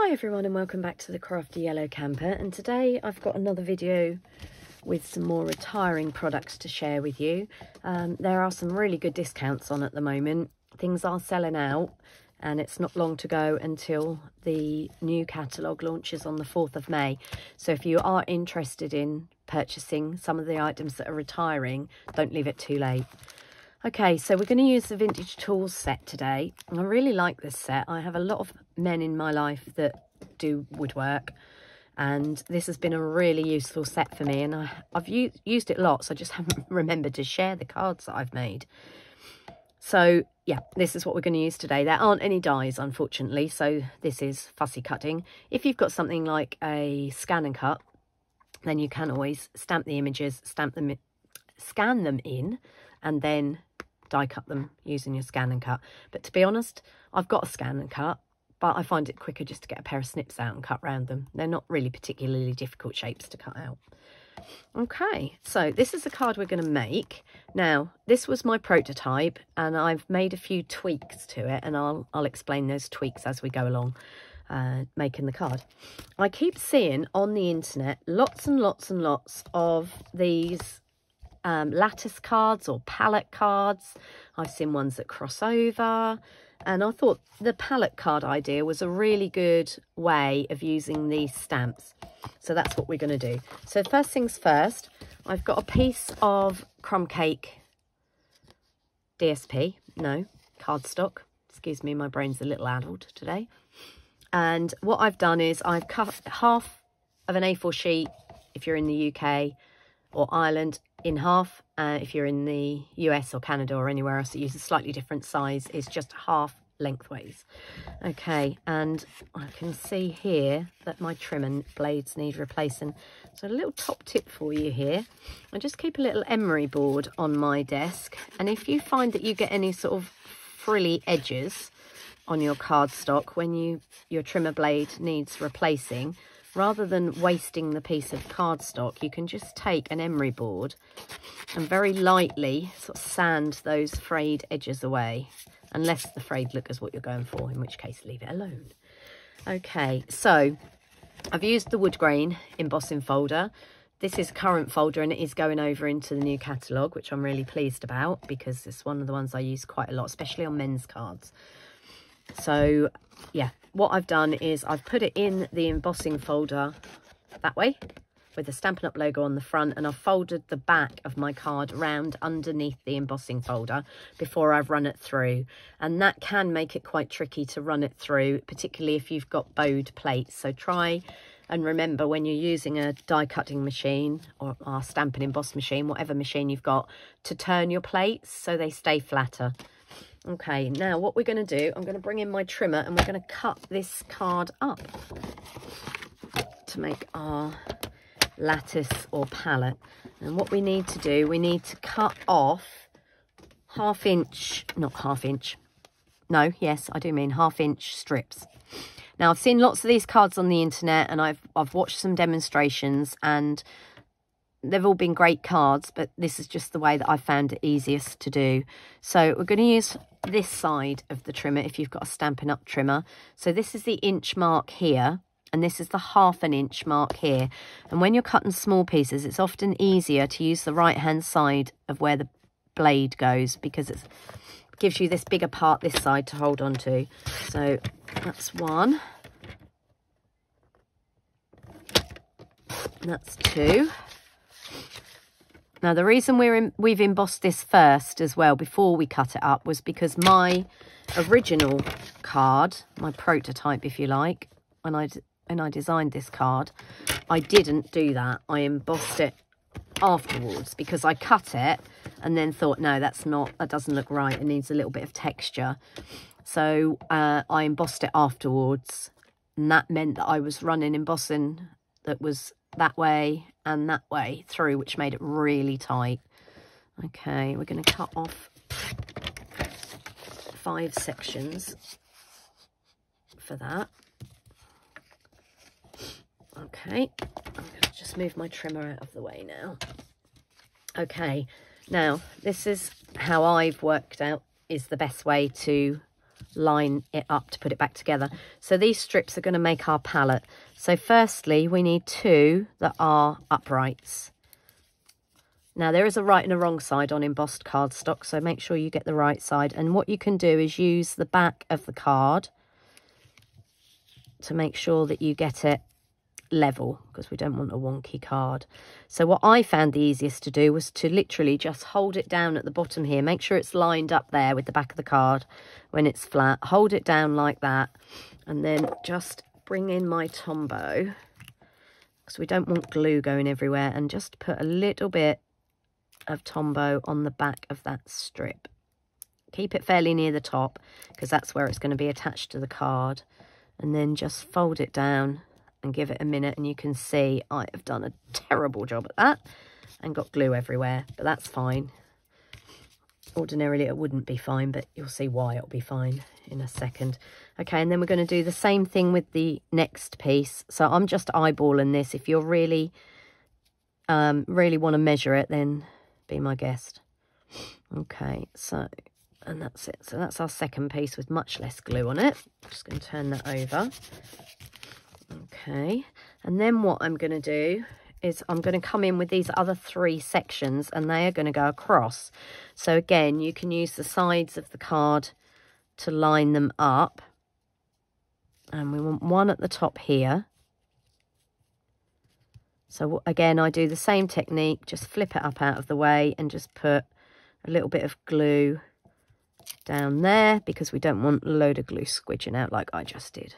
Hi everyone and welcome back to the Crafty Yellow Camper, and today I've got another video with some more retiring products to share with you. There are some really good discounts on at the moment. Things are selling out and it's not long to go until the new catalogue launches on the 4th of May. So if you are interested in purchasing some of the items that are retiring, don't leave it too late. Okay, so we're going to use the Vintage Tools set today. I really like this set. I have a lot of men in my life that do woodwork, and this has been a really useful set for me, and I've used it lots. I just haven't remembered to share the cards that I've made. So yeah, this is what we're going to use today. There aren't any dies, unfortunately, so this is fussy cutting. If you've got something like a scan and cut, then you can always stamp the images, scan them in, and then die cut them using your scan and cut. But to be honest, I've got a scan and cut, but I find it quicker just to get a pair of snips out and cut around them. They're not really particularly difficult shapes to cut out. Okay, so this is the card we're going to make. Now, this was my prototype and I've made a few tweaks to it, and I'll explain those tweaks as we go along making the card. I keep seeing on the internet lots and lots and lots of these lattice cards or pallet cards. I've seen ones that cross over, and I thought the pallet card idea was a really good way of using these stamps. So that's what we're going to do. So first things first, I've got a piece of crumb cake DSP, no, cardstock. Excuse me, my brain's a little addled today. And what I've done is I've cut half of an A4 sheet if you're in the UK or Ireland, in half if you're in the US or Canada or anywhere else that uses a slightly different size. It's just half lengthways. Okay, and I can see here that my trim blades need replacing. So a little top tip for you here, I just keep a little emery board on my desk, and if you find that you get any sort of frilly edges on your cardstock when your trimmer blade needs replacing, rather than wasting the piece of cardstock, you can just take an emery board and very lightly sort of sand those frayed edges away, unless the frayed look is what you're going for, in which case leave it alone. Okay, so I've used the wood grain embossing folder. This is a current folder and it is going over into the new catalogue, which I'm really pleased about because it's one of the ones I use quite a lot, especially on men's cards. So yeah, what I've done is I've put it in the embossing folder that way with the Stampin' Up logo on the front, and I've folded the back of my card round underneath the embossing folder before I've run it through, and that can make it quite tricky to run it through, particularly if you've got bowed plates. So try and remember when you're using a die cutting machine or a stamp and emboss machine, whatever machine you've got, to turn your plates so they stay flatter. Okay, now what we're going to do, I'm going to bring in my trimmer and we're going to cut this card up to make our lattice or palette. And what we need to do, we need to cut off half inch strips. Now I've seen lots of these cards on the internet and I've watched some demonstrations and they've all been great cards, but this is just the way that I found it easiest to do. So we're going to use this side of the trimmer if you've got a Stampin' Up trimmer. So this is the inch mark here, and this is the ½ inch mark here. And when you're cutting small pieces, it's often easier to use the right-hand side of where the blade goes because it gives you this bigger part this side to hold on to. So that's one. That's two. Now, the reason we've embossed this first as well before we cut it up was because my original card, my prototype, if you like, when I designed this card, I didn't do that. I embossed it afterwards because I cut it and then thought, no, that doesn't look right. It needs a little bit of texture. So I embossed it afterwards, and that meant that I was running embossing that was that way and that way through, which made it really tight. Okay, we're going to cut off 5 sections for that. Okay, I'm going to just move my trimmer out of the way now. Okay, now this is how I've worked out is the best way to line it up to put it back together. So these strips are going to make our palette. So firstly, we need 2 that are uprights. Now, there is a right and a wrong side on embossed cardstock, so make sure you get the right side. And what you can do is use the back of the card to make sure that you get it level, because we don't want a wonky card. So what I found the easiest to do was to literally just hold it down at the bottom here. Make sure it's lined up there with the back of the card when it's flat. Hold it down like that, and then just bring in my Tombow, because we don't want glue going everywhere, and just put a little bit of Tombow on the back of that strip. Keep it fairly near the top, because that's where it's going to be attached to the card. And then just fold it down and give it a minute, and you can see I have done a terrible job at that and got glue everywhere, but that's fine. Ordinarily it wouldn't be fine, but you'll see why it'll be fine in a second. Okay, and then we're going to do the same thing with the next piece. So I'm just eyeballing this. If you're really want to measure it, then be my guest. Okay, so, and that's it. So that's our second piece with much less glue on it. I'm just going to turn that over. Okay, and then what I'm going to do is I'm going to come in with these other 3 sections, and they are going to go across. So again, you can use the sides of the card to line them up. And we want one at the top here. So again, I do the same technique, just flip it up out of the way and just put a little bit of glue down there, because we don't want a load of glue squidging out like I just did.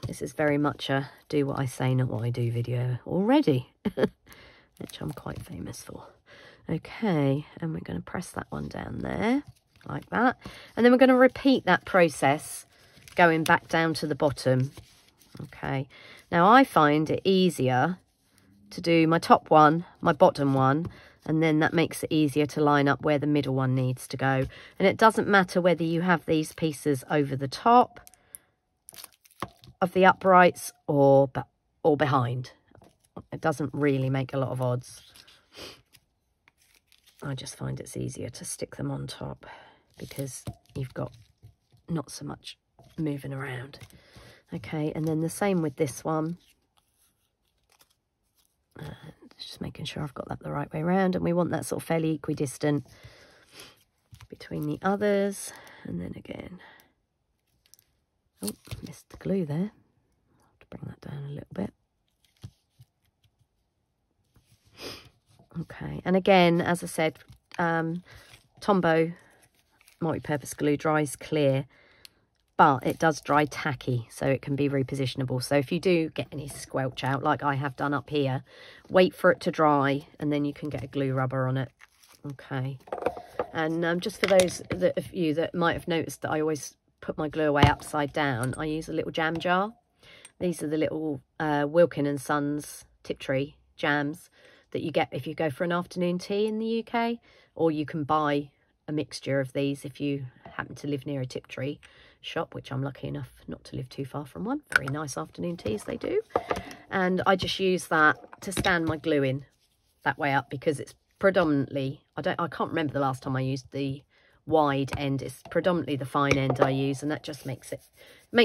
This is very much a do what I say, not what I do video already, which I'm quite famous for. Okay, and we're going to press that one down there like that. And then we're going to repeat that process going back down to the bottom. Okay, now I find it easier to do my top one, my bottom one, and then that makes it easier to line up where the middle one needs to go. And it doesn't matter whether you have these pieces over the top of the uprights or behind. It doesn't really make a lot of odds. I just find it's easier to stick them on top because you've got not so much moving around. Okay, and then the same with this one. Just making sure I've got that the right way around, and we want that sort of fairly equidistant between the others. And then again, oh, missed the glue there. I'll have to bring that down a little bit. Okay, and again, as I said, Tombow multi-purpose glue dries clear, but it does dry tacky, so it can be repositionable. So if you do get any squelch out, like I have done up here, wait for it to dry, and then you can get a glue rubber on it. Okay, and just for those of you that might have noticed that I always put my glue away upside down, I use a little jam jar. These are the little Wilkin & Sons Tiptree jams that you get if you go for an afternoon tea in the UK, or you can buy a mixture of these if you happen to live near a Tiptree shop, which I'm lucky enough not to live too far from one. Very nice afternoon teas they do. And I just use that to stand my glue in that way up, because it's predominantly, I can't remember the last time I used the wide end. It's predominantly the fine end I use, and that just makes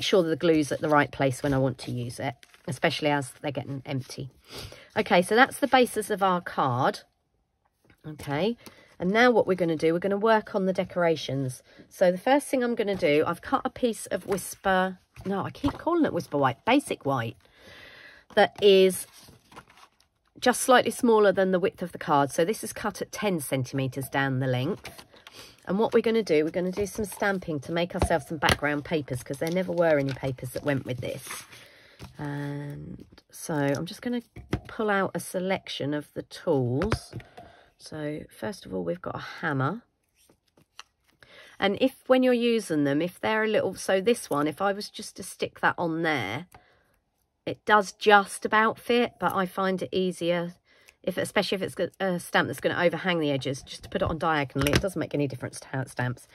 sure that the glue's at the right place when I want to use it, especially as they're getting empty. Okay, so that's the basis of our card. Okay, and now what we're going to do, we're going to work on the decorations. So the first thing I'm going to do, I've cut a piece of Whisper, no, I keep calling it Whisper White, Basic White, that is just slightly smaller than the width of the card. So this is cut at 10 centimetres down the length. And what we're going to do, we're going to do some stamping to make ourselves some background papers, because there never were any papers that went with this. And so I'm just going to pull out a selection of the tools. So first of all, we've got a hammer. And if, when you're using them, if they're a little, so this one, if I was just to stick that on there, it does just about fit, but I find it easier, especially if it's a stamp that's going to overhang the edges, just to put it on diagonally. It doesn't make any difference to how it stamps.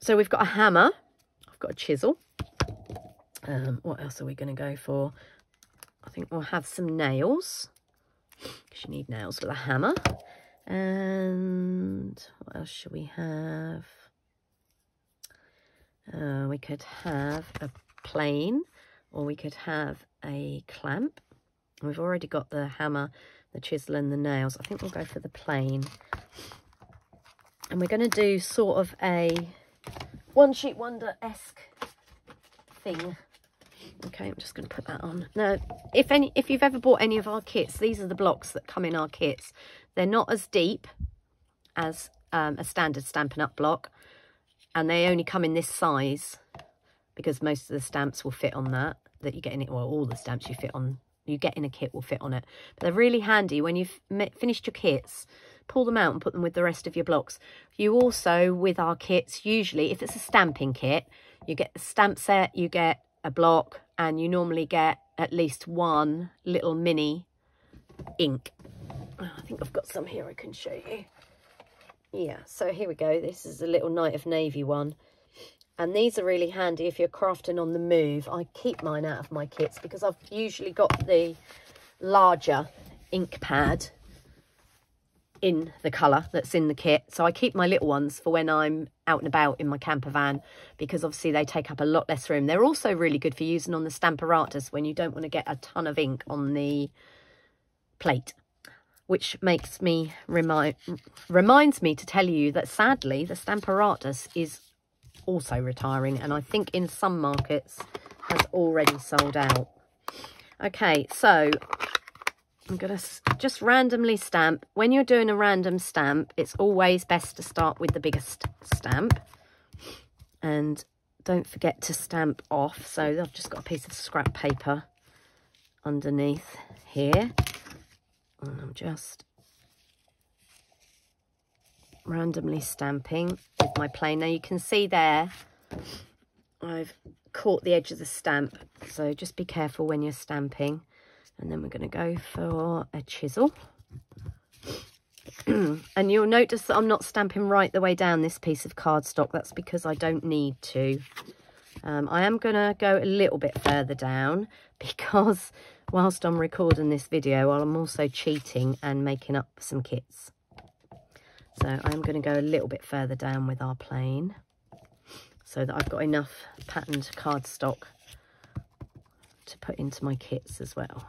So we've got a hammer. I've got a chisel. What else are we going to go for? I think we'll have some nails, because you need nails with a hammer. And what else should we have? We could have a plain, or we could have a clamp. We've already got the hammer, the chisel and the nails. I think we'll go for the plain. And we're going to do sort of a One Sheet Wonder-esque thing. Okay, I'm just going to put that on. Now, if you've ever bought any of our kits, these are the blocks that come in our kits. They're not as deep as a standard Stampin' Up! Block, and they only come in this size because most of the stamps will fit on that you get in it. Well, all the stamps you get in a kit will fit on it. But they're really handy when you've finished your kits. Pull them out and put them with the rest of your blocks. You also, with our kits, usually, if it's a stamping kit, you get the stamp set, you get a block, and you normally get at least one little mini ink. Oh, I think I've got some here I can show you. Yeah, so here we go. This is a little Night of Navy one. And these are really handy if you're crafting on the move. I keep mine out of my kits because I've usually got the larger ink pad in the colour that's in the kit. So I keep my little ones for when I'm out and about in my camper van, because obviously they take up a lot less room. They're also really good for using on the Stamparatus when you don't want to get a ton of ink on the plate. Which makes me reminds me to tell you that sadly the Stamparatus is also retiring, and I think in some markets has already sold out. Okay, so I'm going to just randomly stamp. When you're doing a random stamp, it's always best to start with the biggest stamp. And don't forget to stamp off. So I've just got a piece of scrap paper underneath here. And I'm just randomly stamping with my plane. Now you can see there, I've caught the edge of the stamp. So just be careful when you're stamping. And then we're going to go for a chisel. And you'll notice that I'm not stamping right the way down this piece of cardstock. That's because I don't need to. I am going to go a little bit further down because whilst I'm recording this video, I'm also cheating and making up some kits. So I'm going to go a little bit further down with our plane so that I've got enough patterned cardstock to put into my kits as well.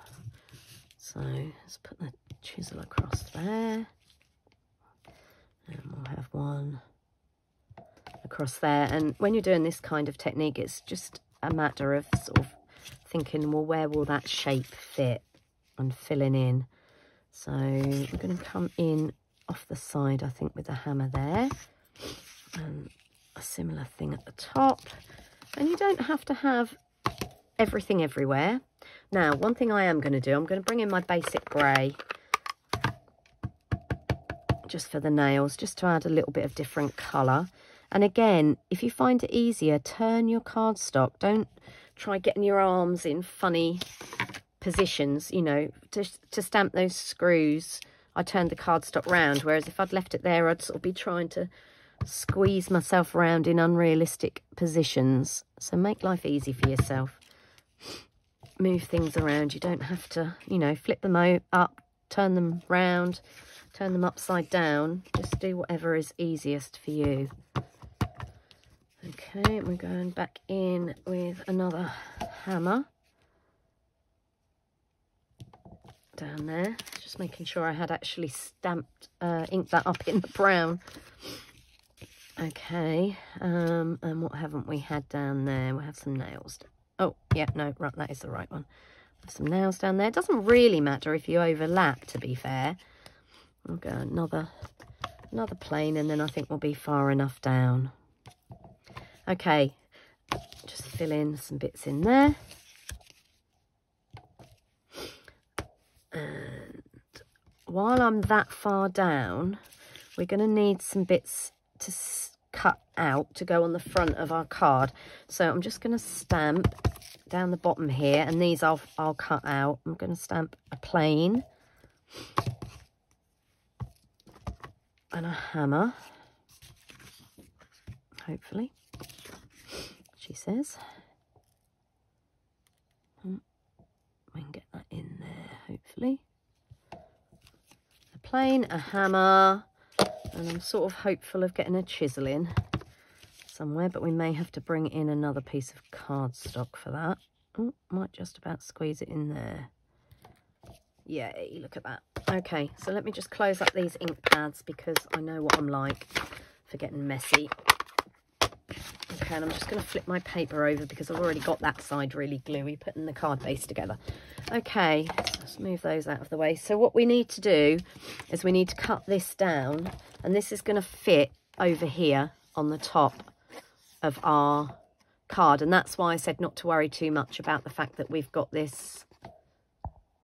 So let's put the chisel across there, and we'll have one across there. And when you're doing this kind of technique, it's just a matter of sort of thinking, well, where will that shape fit, and filling in. So we're going to come in off the side, I think, with the hammer there, and a similar thing at the top. And you don't have to have everything everywhere. Now, one thing I am going to do, I'm going to bring in my basic grey just for the nails, just to add a little bit of different colour. And again, if you find it easier, turn your cardstock. Don't try getting your arms in funny positions, you know, to stamp those screws. I turned the cardstock round, whereas if I'd left it there, I'd sort of be trying to squeeze myself around in unrealistic positions. So make life easy for yourself. Move things around. You don't have to, you know, flip them up, turn them round, turn them upside down. Just do whatever is easiest for you. Okay, we're going back in with another hammer down there. Just making sure I had actually stamped, inked that up in the brown. Okay, and what haven't we had down there? We'll have some nails. Oh, yeah, no, right, that is the right one. Have some nails down there. It doesn't really matter if you overlap, to be fair. I'll go another plane, and then I think we'll be far enough down. Okay, just fill in some bits in there. And while I'm that far down, we're going to need some bits to cut out to go on the front of our card. So I'm just going to stamp down the bottom here, and these I'll cut out. I'm going to stamp a plane and a hammer, hopefully, she says. We can get that in there, hopefully. A plane, a hammer, and I'm sort of hopeful of getting a chisel in. somewhere, but we may have to bring in another piece of cardstock for that. Oh, might just about squeeze it in there. Yay, look at that. Okay, so let me just close up these ink pads because I know what I'm like for getting messy. Okay, and I'm just going to flip my paper over because I've already got that side really gluey, putting the card base together. Okay, let's move those out of the way. So what we need to do is we need to cut this down, and this is going to fit over here on the top of our card. And that's why I said not to worry too much about the fact that we've got this